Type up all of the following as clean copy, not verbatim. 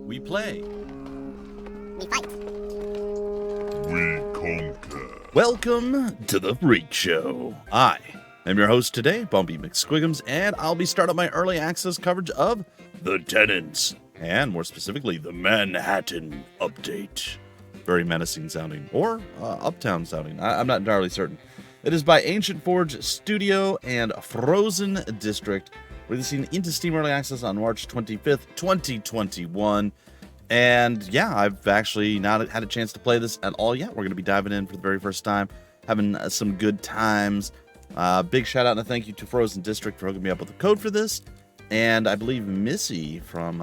We play. We fight. We conquer. Welcome to the Freak Show. I am your host today, Bumpy McSquigums, and I'll be starting my early access coverage of the Tenants, and more specifically, the Manhattan Update. Very menacing sounding, or uptown sounding. I'm not entirely certain. It is by Ancient Forge Studio and Frozen District, releasing into Steam Early Access on March 25th, 2021. And yeah, I've actually not had a chance to play this at all yet. We're going to be diving in for the very first time, having some good times. Big shout out and a thank you to Frozen District for hooking me up with the code for this. And I believe Missy from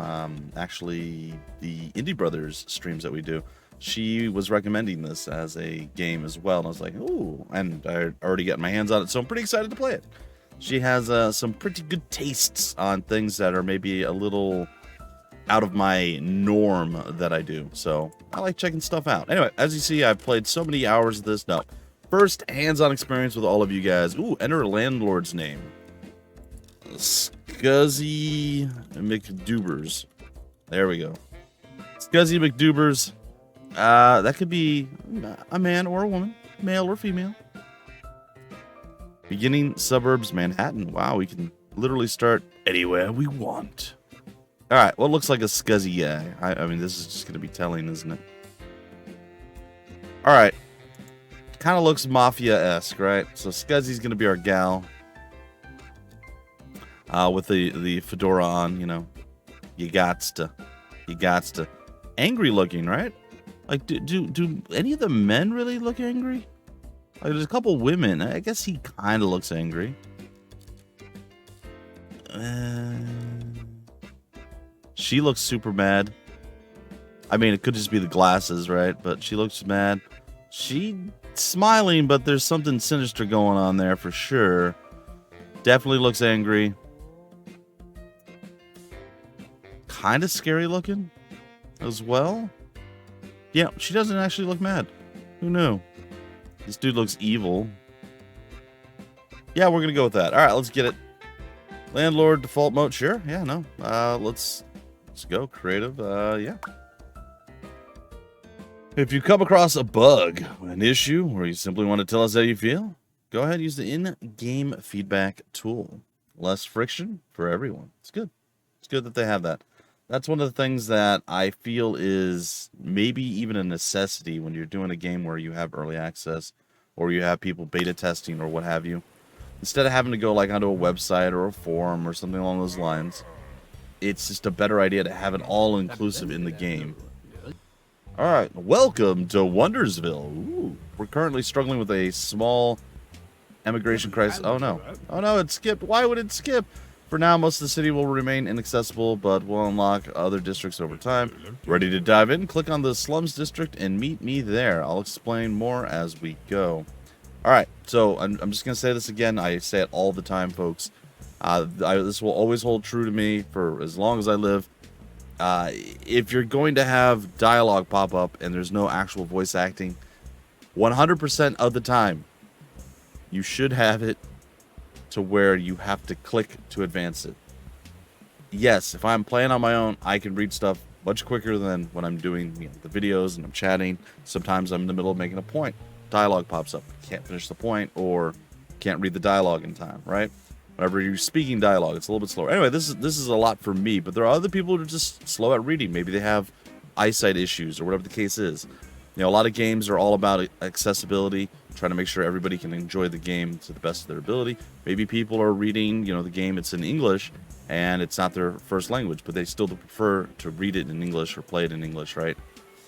actually the Indie Brothers streams that we do, she was recommending this as a game as well. And I was like, ooh, and I already got my hands on it, so I'm pretty excited to play it. She has some pretty good tastes on things that are maybe a little out of my norm that I do. So I like checking stuff out. Anyway, as you see, I've played so many hours of this. No, first hands-on experience with all of you guys. Ooh, enter a landlord's name. Scuzzy McDubers. There we go. Scuzzy McDubers. That could be a man or a woman, male or female. Beginning suburbs, Manhattan. Wow, we can literally start anywhere we want. All right, well, it looks like a scuzzy guy. I mean, this is just going to be telling, isn't it? All right. Kind of looks mafia-esque, right? So Scuzzy's going to be our gal. With the fedora on, you know. You gots to. Angry looking, right? Like, do any of the men really look angry? Like, there's a couple women. I guess he kind of looks angry. She looks super mad. I mean, it could just be the glasses, right? But she looks mad. She's smiling, but there's something sinister going on there for sure. Definitely looks angry. Kind of scary looking as well. Yeah, she doesn't actually look mad. Who knew? This dude looks evil. Yeah, we're going to go with that. All right, let's get it. Landlord default mode. Sure. Yeah, no. Let's go. Creative. Yeah. If you come across a bug, an issue, or you simply want to tell us how you feel, go ahead and use the in-game feedback tool. Less friction for everyone. It's good. It's good that they have that. That's one of the things that I feel is maybe even a necessity when you're doing a game where you have early access or you have people beta testing or what have you. Instead of having to go like onto a website or a forum or something along those lines, it's just a better idea to have it all inclusive in the game. All right, welcome to Wondersville. Ooh, we're currently struggling with a small immigration crisis. Oh no, it skipped. Why would it skip? For now, most of the city will remain inaccessible, but we'll unlock other districts over time. Ready to dive in? Click on the Slums District and meet me there. I'll explain more as we go. All right, so I'm just going to say this again. I say it all the time, folks. This will always hold true to me for as long as I live. If you're going to have dialogue pop up and there's no actual voice acting, 100% of the time, you should have it to where you have to click to advance it. Yes, if I'm playing on my own, I can read stuff much quicker than when I'm doing the videos and I'm chatting. Sometimes I'm in the middle of making a point. Dialogue pops up. Can't finish the point or can't read the dialogue in time, right? Whenever you're speaking dialogue, it's a little bit slower. Anyway, this is a lot for me, but there are other people who are just slow at reading. Maybe they have eyesight issues or whatever the case is. You know, a lot of games are all about accessibility, trying to make sure everybody can enjoy the game to the best of their ability. Maybe people are reading, the game, it's in English, and it's not their first language, but they still prefer to read it in English or play it in English, right?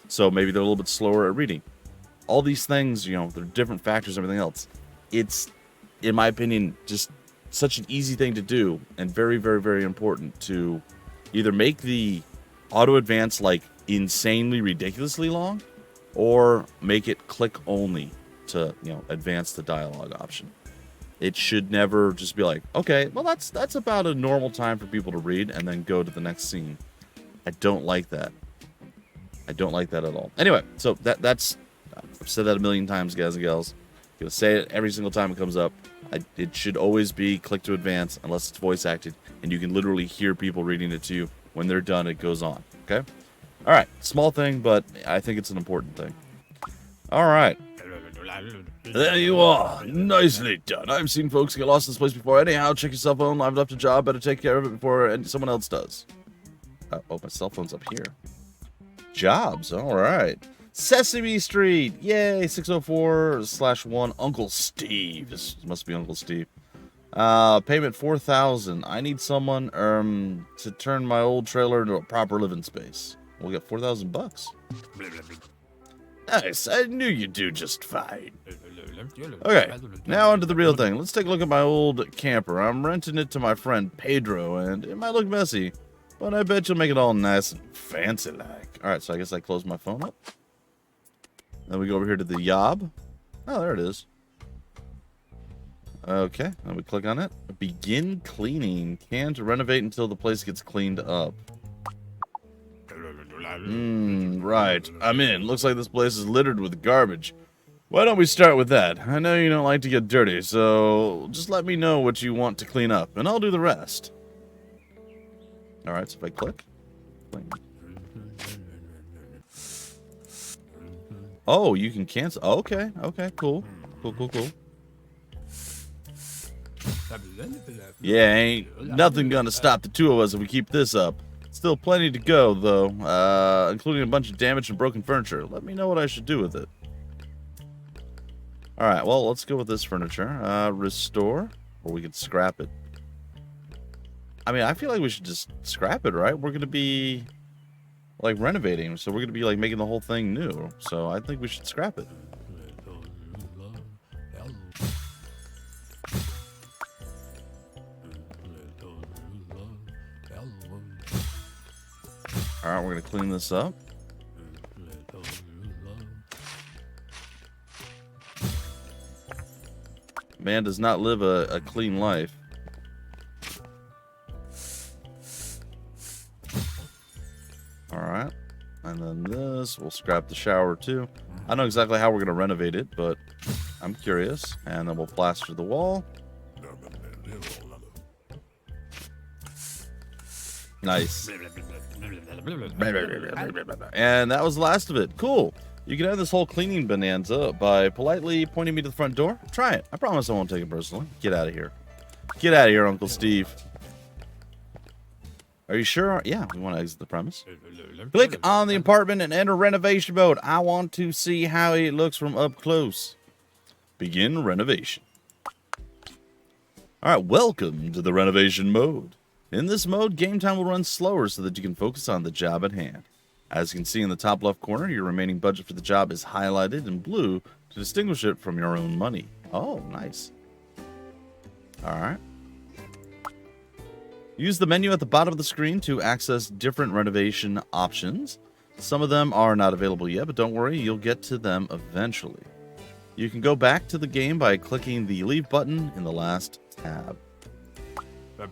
So maybe they're a little bit slower at reading. All these things, they're different factors and everything else. It's, in my opinion, just such an easy thing to do and very, very, very important to either make the auto advance like insanely, ridiculously long, or make it click only to, advance the dialogue option. It should never just be like, okay, well, that's about a normal time for people to read and then go to the next scene. I don't like that. I don't like that at all. Anyway, so that's, I've said that a million times, guys and gals. I'm going to say it every single time it comes up. It should always be click to advance unless it's voice acted and you can literally hear people reading it to you. When they're done, it goes on, okay? All right, small thing, but I think it's an important thing. All right. There you are. Nicely done. I've seen folks get lost in this place before. Anyhow, check your cell phone. I've left a job. Better take care of it before someone else does. Oh, my cell phone's up here. Jobs. All right. Sesame Street. Yay. 604/1. Uncle Steve. This must be Uncle Steve. Payment 4,000. I need someone to turn my old trailer into a proper living space. We'll get 4,000 bucks. Nice. I knew you'd do just fine. Okay, now onto the real thing. Let's take a look at my old camper. I'm renting it to my friend Pedro, and it might look messy, but I bet you'll make it all nice and fancy-like. All right, so I guess I close my phone up. Then we go over here to the yob. Oh, there it is. Okay, then we click on it. Begin cleaning. Can to renovate until the place gets cleaned up. Right. I'm in. Looks like this place is littered with garbage. Why don't we start with that? I know you don't like to get dirty, so just let me know what you want to clean up, and I'll do the rest. Alright, so if I click. Oh, you can cancel. Okay, okay, cool. Cool. Yeah, ain't nothing gonna stop the two of us if we keep this up. Still plenty to go, though, including a bunch of damaged and broken furniture. Let me know what I should do with it. Alright, well, let's go with this furniture. Restore, or we could scrap it. I mean, I feel like we should just scrap it, right? We're going to be, like, renovating, so we're going to be, like, making the whole thing new. So I think we should scrap it. Alright, we're going to clean this up. Man does not live a clean life. Alright. And then this, we'll scrap the shower too. I know exactly how we're going to renovate it, but I'm curious. And then we'll plaster the wall. Nice. And that was the last of it. Cool. You can end this whole cleaning bonanza by politely pointing me to the front door. Try it. I promise I won't take it personally. Get out of here. Get out of here, Uncle Steve. Are you sure? Yeah, we want to exit the premise. Click on the apartment and enter renovation mode. I want to see how it looks from up close. Begin renovation. All right, welcome to the renovation mode. In this mode, game time will run slower so that you can focus on the job at hand. As you can see in the top left corner, your remaining budget for the job is highlighted in blue to distinguish it from your own money. Oh, nice. All right. Use the menu at the bottom of the screen to access different renovation options. Some of them are not available yet, but don't worry, you'll get to them eventually. You can go back to the game by clicking the leave button in the last tab. All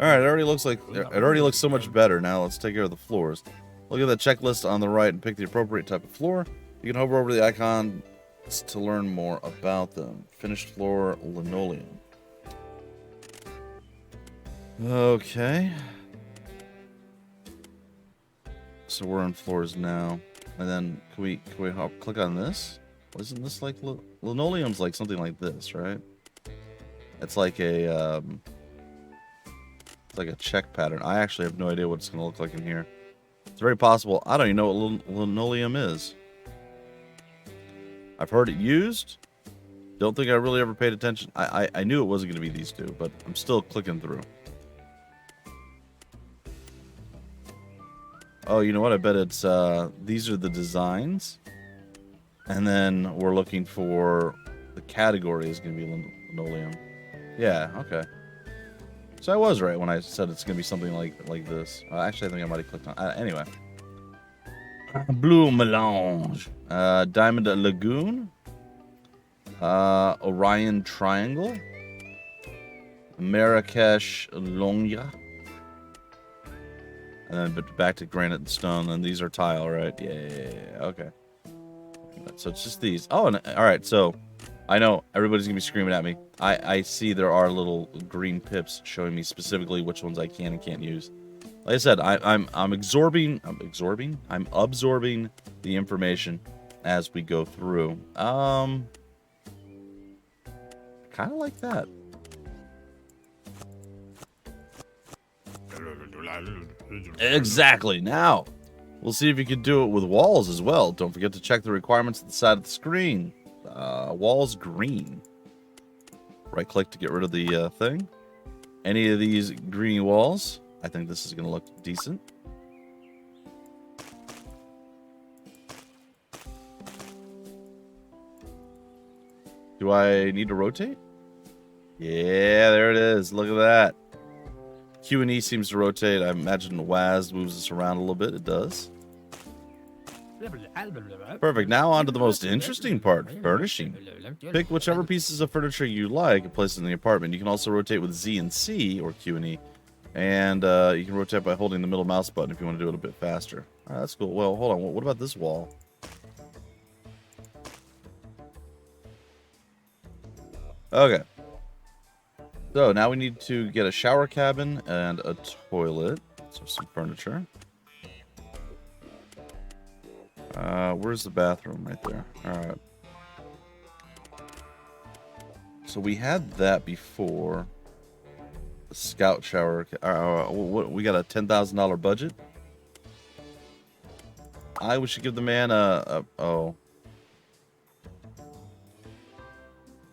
right, it already looks so much better. Now let's take care of the floors. Look at the checklist on the right and pick the appropriate type of floor. You can hover over the icon to learn more about them. Finished floor, linoleum. Okay. So we're on floors now. And then can we click on this? Isn't this like linoleum's like something like this, right? It's like a check pattern. I actually have no idea what it's going to look like in here. It's very possible. I don't even know what linoleum is. I've heard it used. Don't think I really ever paid attention. I knew it wasn't going to be these two, but I'm still clicking through. Oh, you know what? I bet it's these are the designs. And then we're looking for the category is going to be linoleum. Yeah, okay. So I was right when I said it's going to be something like this. Actually, I think I might have clicked on... anyway. Blue Melange. Diamond Lagoon. Orion Triangle. Marrakesh Longya. And then back to granite and stone. And these are tile, right? Yeah. Okay. So it's just these. Oh, and, all right. So I know everybody's going to be screaming at me. I see there are little green pips showing me specifically which ones I can and can't use. Like I said, I'm absorbing the information as we go through. Kind of like that. Exactly. Now, we'll see if you can do it with walls as well. Don't forget to check the requirements at the side of the screen. Walls green. Right click to get rid of the thing. Any of these green walls, I think this is going to look decent. Do I need to rotate? Yeah, there it is. Look at that. Q and E seems to rotate. I imagine WAS moves us around a little bit. It does. Perfect. Now on to the most interesting part, furnishing. Pick whichever pieces of furniture you like and place it in the apartment. You can also rotate with Z and C, or Q and E. And you can rotate by holding the middle mouse button if you want to do it a bit faster. All right, that's cool. Well, hold on. What about this wall? Okay. So now we need to get a shower cabin and a toilet. So some furniture. Where's the bathroom? Right there. All right. So we had that before. The scout shower. We got a $10,000 budget. We should give the man oh.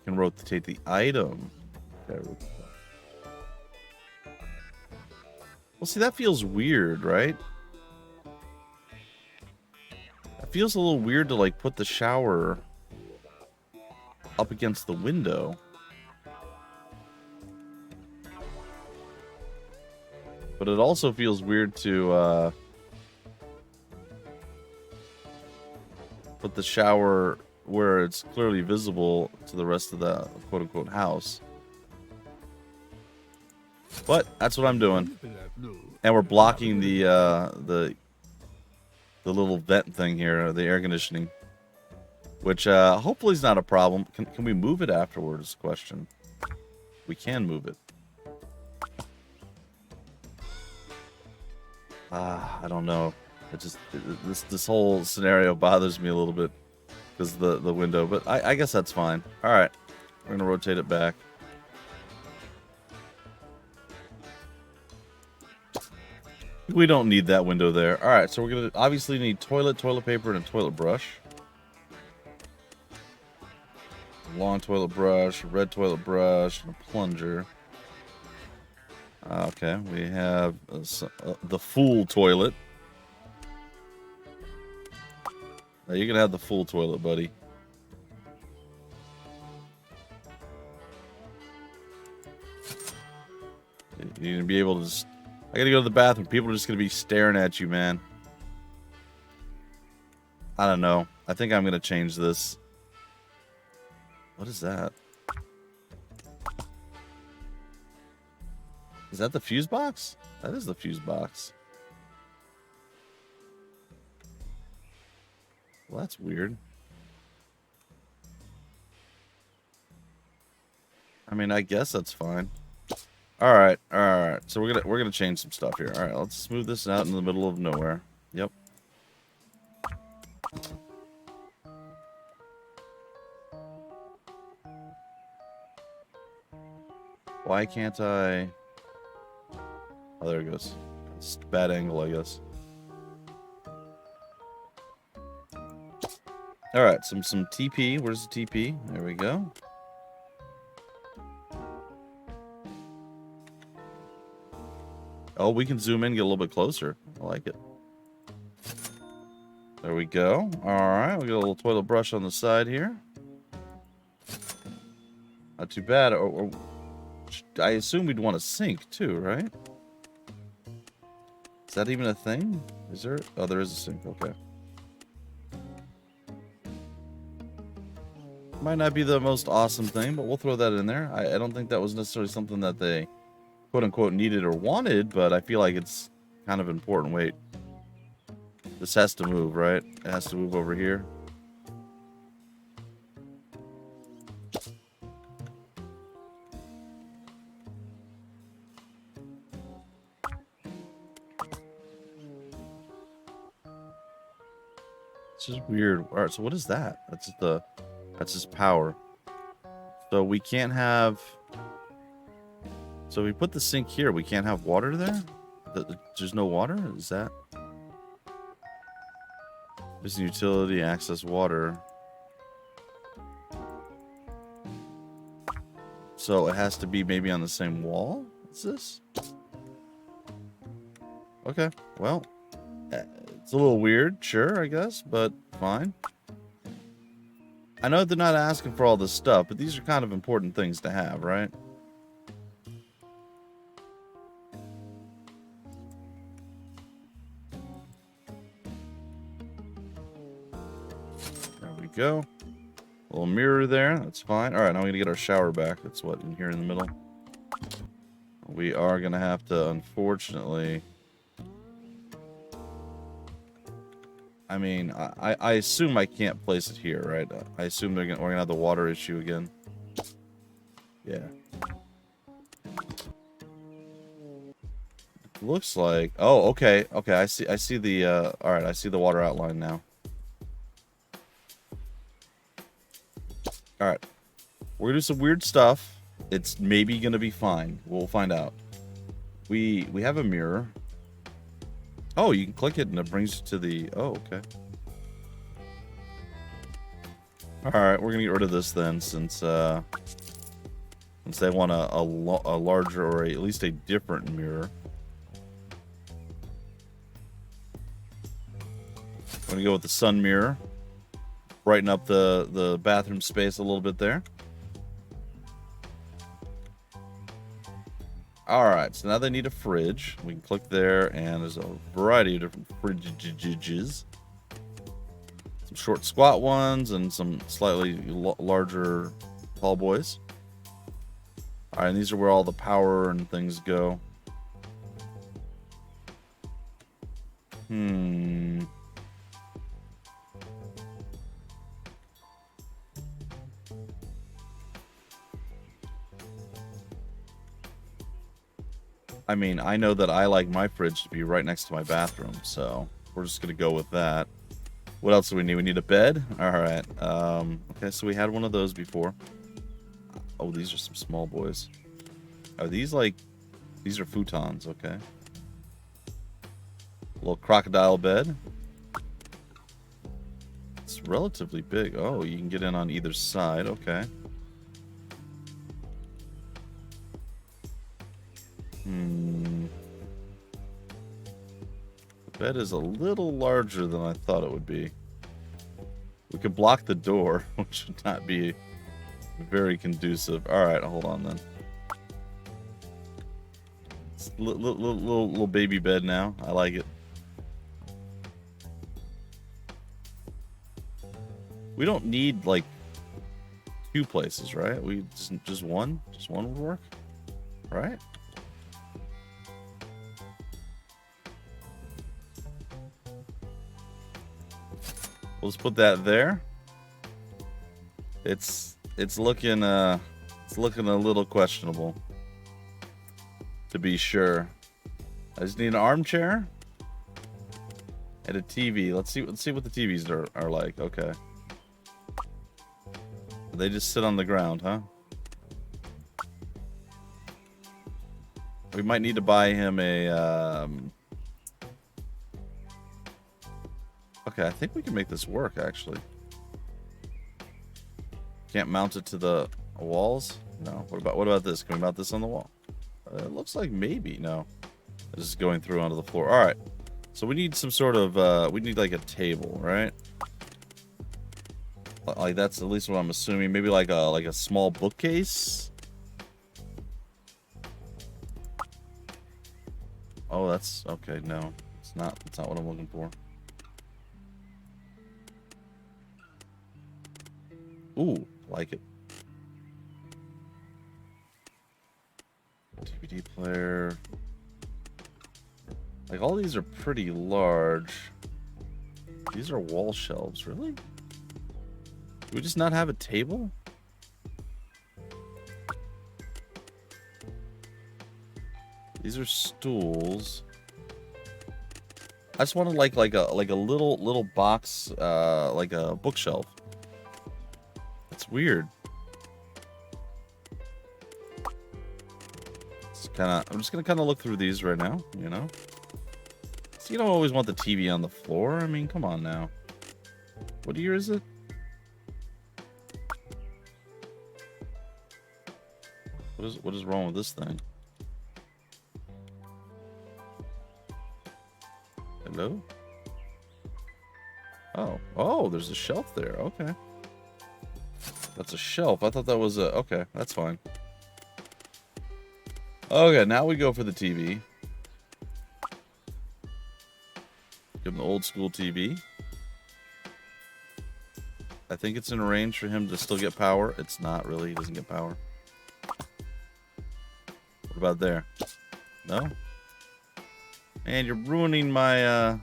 Can rotate the item. Okay. Well, see, that feels weird, right? It feels a little weird to, like, put the shower up against the window. But it also feels weird to put the shower where it's clearly visible to the rest of the quote-unquote house. But that's what I'm doing. And we're blocking the little vent thing here, the air conditioning. Which hopefully is not a problem. Can we move it afterwards? Question. We can move it. I don't know. It just this whole scenario bothers me a little bit because of the window, but I guess that's fine. All right, we're gonna rotate it back. We don't need that window there. All right, so we're gonna obviously need toilet paper, and a toilet brush. Long toilet brush, red toilet brush, and a plunger. Okay, we have the full toilet. Now you can have the full toilet, buddy. You're gonna be able to just... I gotta go to the bathroom. People are just gonna be staring at you, man. I don't know. I think I'm gonna change this. What is that? Is that the fuse box? That is the fuse box. Well, that's weird. I mean, I guess that's fine. All right. So we're gonna change some stuff here. All right, let's smooth this out in the middle of nowhere. Yep. Why can't I? Oh, there it goes. It's a bad angle, I guess. All right, some TP. Where's the TP? There we go. Oh, we can zoom in, get a little bit closer. I like it. There we go. All right, we got a little toilet brush on the side here. Not too bad. Or I assume we'd want a sink too, right? Is that even a thing? Is there? Oh, there is a sink. Okay. Might not be the most awesome thing, but we'll throw that in there. I don't think that was necessarily something that they quote-unquote needed or wanted, but I feel like it's kind of important. Wait. This has to move, right? It has to move over here. It's just weird. All right, so what is that? That's his power. So we can't have. So we put the sink here. We can't have water there. There's no water. Is that? There's a utility access water. So it has to be maybe on the same wall. What's this? Okay. Well, it's a little weird, sure, I guess, but fine. I know they're not asking for all this stuff, but these are kind of important things to have, right? There we go. A little mirror there. That's fine. All right, now we're going to get our shower back. That's what, in here in the middle. We are going to have to, unfortunately... I mean, I assume I can't place it here, right? I assume we're gonna have the water issue again. Yeah. Looks like. Oh, okay, okay. I see the. All right, I see the water outline now. All right, we're gonna do some weird stuff. It's maybe gonna be fine. We'll find out. We have a mirror. Oh, you can click it and it brings you to the... Oh, okay. Alright, we're going to get rid of this then, since they want a larger or at least a different mirror. I'm going to go with the sun mirror. Brighten up the bathroom space a little bit there. Alright, so now they need a fridge. We can click there, and there's a variety of different fridges. Some short, squat ones, and some slightly larger, tall boys. Alright, and these are where all the power and things go. I mean, I know that I like my fridge to be right next to my bathroom, so we're just going to go with that. What else do we need? We need a bed? Alright. Okay, so we had one of those before. Oh, these are some small boys. Are these like... These are futons, okay. A little crocodile bed. It's relatively big. Oh, you can get in on either side, okay. The bed is a little larger than I thought it would be. We could block the door, which would not be very conducive. Alright, hold on then. It's a little baby bed now. I like it. We don't need, like, two places, right? We just one? Just one would work? Right? We'll just put that there. It's looking a little questionable, to be sure. I just need an armchair and a TV. Let's see what the TVs are like. Okay. They just sit on the ground, huh? We might need to buy him a Okay, I think we can make this work, actually. Can't mount it to the walls? No. What about this? Can we mount this on the wall? It looks like maybe. No. This is going through onto the floor. All right. So we need some sort of, we need like a table, right? Like that's at least what I'm assuming. Maybe like a small bookcase? Oh, that's, okay, no. It's not what I'm looking for. Ooh, like it. DVD player. Like, all these are pretty large. These are wall shelves, really? Do we just not have a table? These are stools. I just wanted like a little box, like a bookshelf. It's weird. It's I'm just gonna kind of look through these right now, you know. So you don't always want the TV on the floor. I mean, come on now. What year is it? What is wrong with this thing? Hello? Oh, there's a shelf there. Okay. That's a shelf. I thought that was a... Okay, that's fine. Okay, now we go for the TV. Give him the old school TV. I think it's in range for him to still get power. It's not really. He doesn't get power. What about there? No? Man, you're ruining my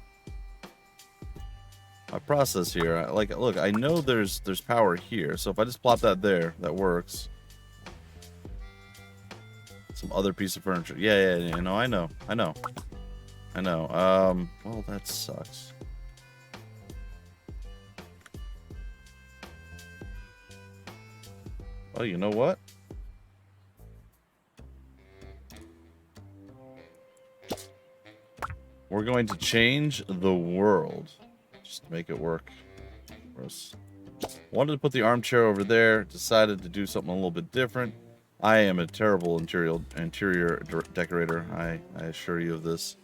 my process here. Like, look, I know there's power here, so if I just plop that there, that works. Some other piece of furniture. Yeah, no, I know. Well, that sucks. Oh, you know what? We're going to change the world. Just to make it work for us. Wanted to put the armchair over there. Decided to do something a little bit different. I am a terrible interior decorator. I assure you of this.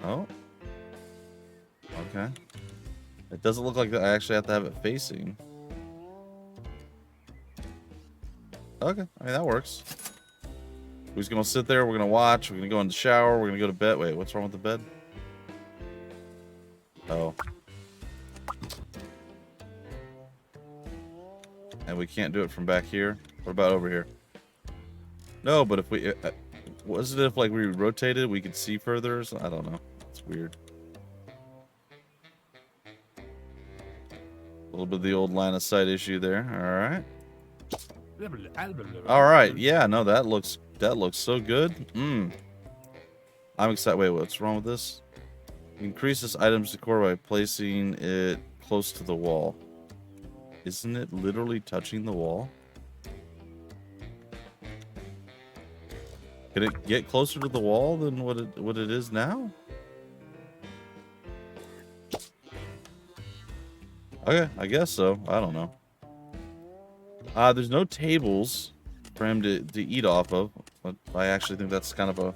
Oh. Okay. It doesn't look like that. I actually have to have it facing. Okay. I mean, that works. We're just going to sit there. We're going to watch. We're going to go in the shower. We're going to go to bed. Wait, what's wrong with the bed? Oh. And we can't do it from back here. What about over here? No, but if we... wasn't it if, like, we rotated, we could see further? So I don't know. It's weird. A little bit of the old line of sight issue there. All right. All right. Yeah, no, that looks so good. I'm excited. Wait, what's wrong with this? Increase this item's decor by placing it close to the wall. Isn't it literally touching the wall? Can it get closer to the wall than what it is now? Okay, I guess so. I don't know. There's no tables for him to eat off of. But I actually think that's kind of a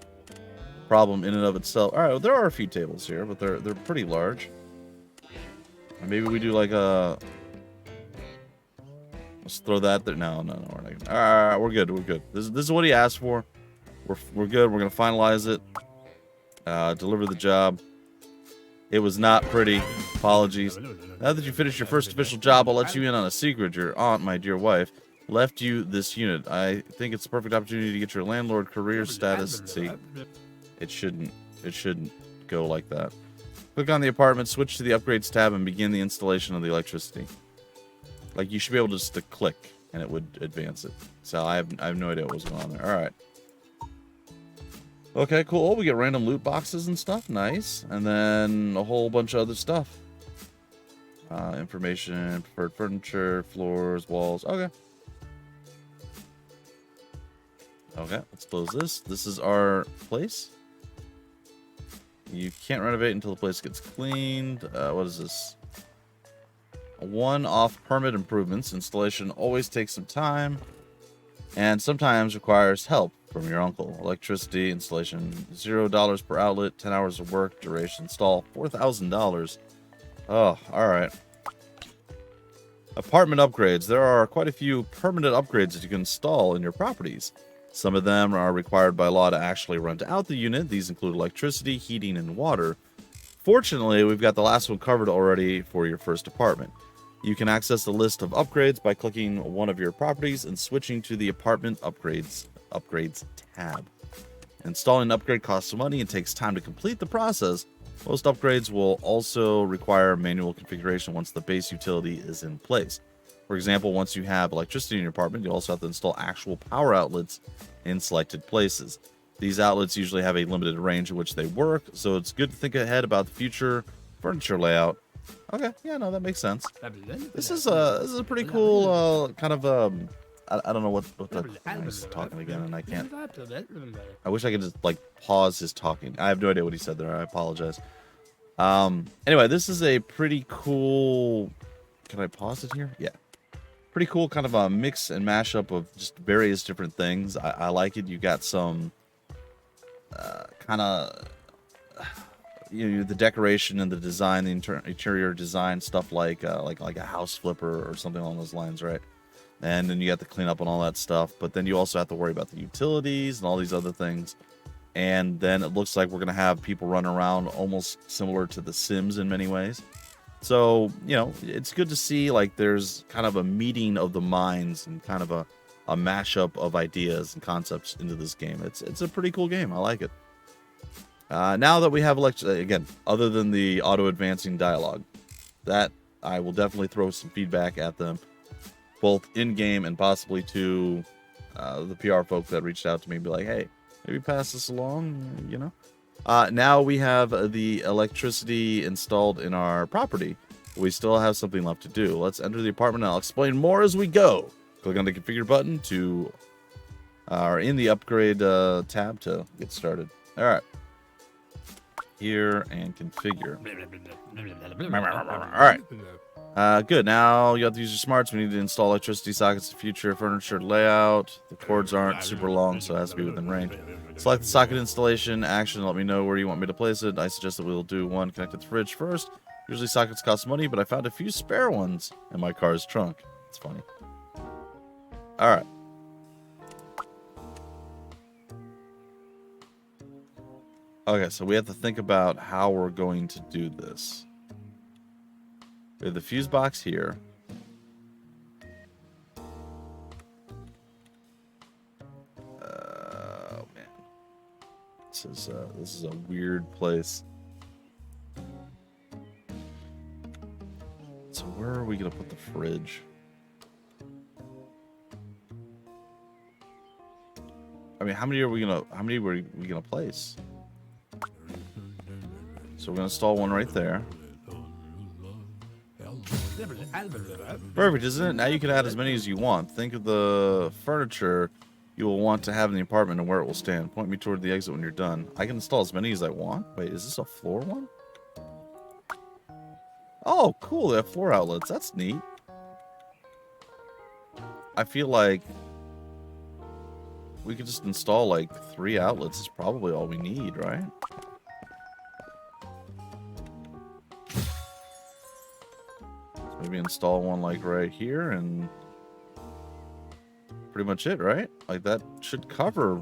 problem in and of itself. All right, well, there are a few tables here, but they're pretty large. And maybe we do like a... Let's throw that there. No, we're not gonna... All right, we're good. We're good. This is what he asked for. We're good. We're gonna finalize it. Deliver the job. It was not pretty. Apologies. Now that you finished your first official job, I'll let you in on a secret. Your aunt, my dear wife, left you this unit. I think it's a perfect opportunity to get your landlord career status. See, it shouldn't go like that. Click on the apartment, switch to the upgrades tab, and begin the installation of the electricity. Like, you should be able just to click, and it would advance it. So I have no idea what was going on there. All right. Okay, cool. We get random loot boxes and stuff. Nice. And then a whole bunch of other stuff. Information, preferred furniture, floors, walls. Okay. Okay, let's close this. This is our place. You can't renovate until the place gets cleaned. What is this? One-off permit improvements. Installation always takes some time and sometimes requires help from your uncle. Electricity installation, $0 per outlet, 10 hours of work, duration install, $4,000. Oh, all right. Apartment upgrades. There are quite a few permanent upgrades that you can install in your properties. Some of them are required by law to actually rent out the unit. These include electricity, heating, and water. Fortunately, we've got the last one covered already for your first apartment. You can access the list of upgrades by clicking one of your properties and switching to the apartment upgrades tab. Installing an upgrade costs money and takes time to complete the process. Most upgrades will also require manual configuration once the base utility is in place. For example, once you have electricity in your apartment, you also have to install actual power outlets in selected places. These outlets usually have a limited range in which they work, so it's good to think ahead about the future furniture layout. Okay, yeah, no, that makes sense. This is a pretty cool kind of I don't know what the he's talking again, and I can't. I wish I could just like pause his talking. I have no idea what he said there. I apologize. Anyway, this is a pretty cool. Can I pause it here? Yeah. Pretty cool kind of a mix and mashup of just various different things. I like it. You got some kind of the decoration and the design, the interior design stuff like a house flipper or something along those lines, right? And then you have to clean up on all that stuff. But then you also have to worry about the utilities and all these other things. And then it looks like we're going to have people run around almost similar to The Sims in many ways. So, it's good to see like there's kind of a meeting of the minds and kind of a mashup of ideas and concepts into this game. It's a pretty cool game. I like it. Now that we have again, other than the auto-advancing dialogue, that I will definitely throw some feedback at them, both in-game and possibly to the PR folk that reached out to me and be like, hey, maybe pass this along, Now we have the electricity installed in our property. We still have something left to do. Let's enter the apartment and I'll explain more as we go. Click on the configure button or in the upgrade tab to get started. All right. Here and configure. All right. Good. Now you have to use your smarts. We need to install electricity sockets to future furniture layout. The cords aren't super long, so it has to be within range. Select the socket installation action. Let me know where you want me to place it. I suggest that we'll do one connected to the fridge first. Usually sockets cost money, but I found a few spare ones in my car's trunk. It's funny. All right. Okay, so we have to think about how we're going to do this. We have the fuse box here. Oh man, this is a weird place. So where are we gonna put the fridge? I mean, how many were we gonna place? So we're gonna install one right there. Perfect, isn't it? Now you can add as many as you want. Think of the furniture you will want to have in the apartment and where it will stand. Point me toward the exit when you're done. I can install as many as I want. Wait, is this a floor one? Oh, cool. They have 4 outlets. That's neat. I feel like we could just install like 3 outlets. Is probably all we need, right? Maybe install one like right here and pretty much it, right? Like that should cover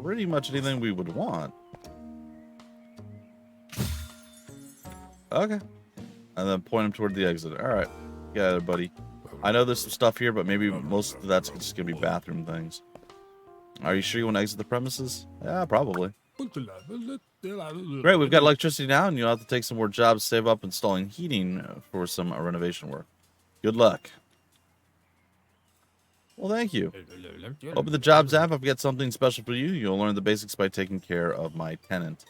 pretty much anything we would want. Okay. And then point them toward the exit. All right. Yeah, buddy. I know there's some stuff here, but maybe most of that's just going to be bathroom things. Are you sure you want to exit the premises? Yeah, probably. Great, we've got electricity now, and you'll have to take some more jobs to save up installing heating for some renovation work. Good luck. Well, thank you. Open the Jobs app. I've got something special for you. You'll learn the basics by taking care of my tenant.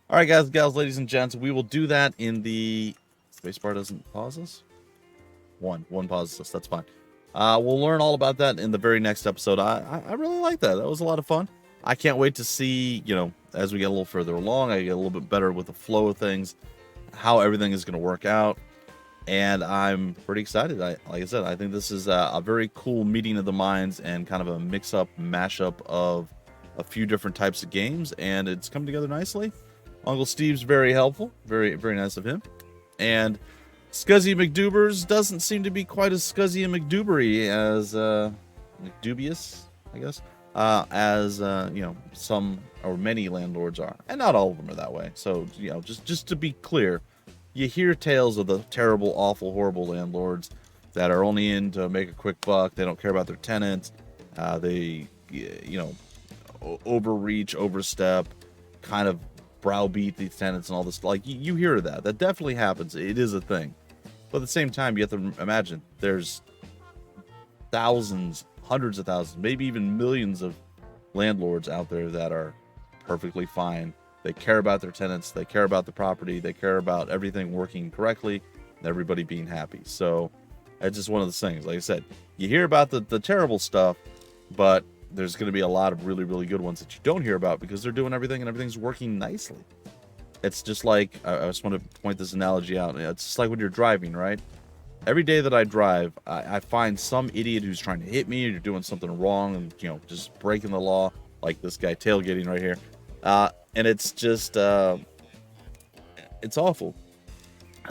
All right, guys, gals, ladies, and gents, we will do that in the... Spacebar doesn't pause us? One pauses us. That's fine. We'll learn all about that in the very next episode. I really like that. That was a lot of fun. I can't wait to see, as we get a little further along, I get a little bit better with the flow of things, how everything is going to work out. And I'm pretty excited. Like I said, I think this is a very cool meeting of the minds and kind of a mix-up, mashup of a few different types of games. And it's come together nicely. Uncle Steve's very helpful. Very, very nice of him. And Scuzzy McDubers doesn't seem to be quite as scuzzy and McDubery as McDubious, I guess, as some or many landlords are, and not all of them are that way. So just to be clear, you hear tales of the terrible, awful, horrible landlords that are only in to make a quick buck. They don't care about their tenants. They overreach, overstep, kind of browbeat these tenants and all this. Like you hear that. That definitely happens. It is a thing. But at the same time, you have to imagine there's thousands, hundreds of thousands, maybe even millions of landlords out there that are perfectly fine. They care about their tenants. They care about the property. They care about everything working correctly and everybody being happy. So it's just one of those things. Like I said, you hear about the terrible stuff, but there's going to be a lot of really, really good ones that you don't hear about because they're doing everything and everything's working nicely. It's just like, I just want to point this analogy out. It's just like when you're driving, right? Every day that I drive, I find some idiot who's trying to hit me or doing something wrong and, you know, just breaking the law, like this guy tailgating right here. And it's just, it's awful.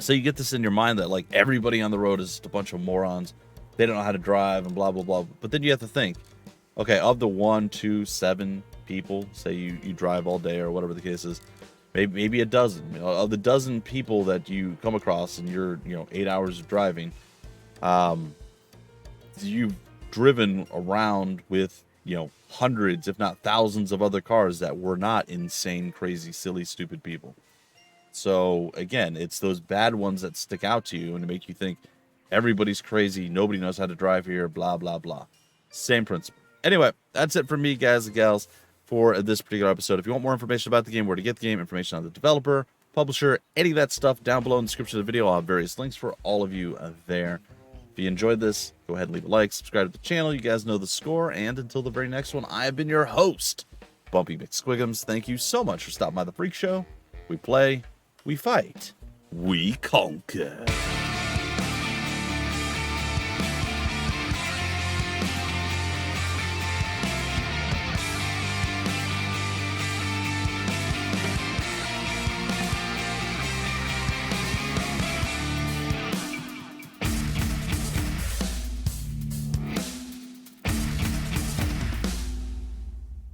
So you get this in your mind that, like, everybody on the road is just a bunch of morons. They don't know how to drive and blah, blah, blah. But then you have to think, okay, of the 1, 2, 7 people, say you drive all day or whatever the case is, maybe a dozen. You know, of the dozen people that you come across in your 8 hours of driving, you've driven around with hundreds, if not thousands, of other cars that were not insane, crazy, silly, stupid people. So again, it's those bad ones that stick out to you and make you think everybody's crazy, nobody knows how to drive here, blah blah blah. Same principle. Anyway, that's it for me, guys and gals, for this particular episode. If you want more information about the game, where to get the game, information on the developer, publisher, any of that stuff, down below in the description of the video, I'll have various links for all of you there. If you enjoyed this, go ahead and leave a like, subscribe to the channel. You guys know the score, and until the very next one, I have been your host, Bumpy McSquigums. Thank you so much for stopping by the Freak Show. We play, we fight, we conquer.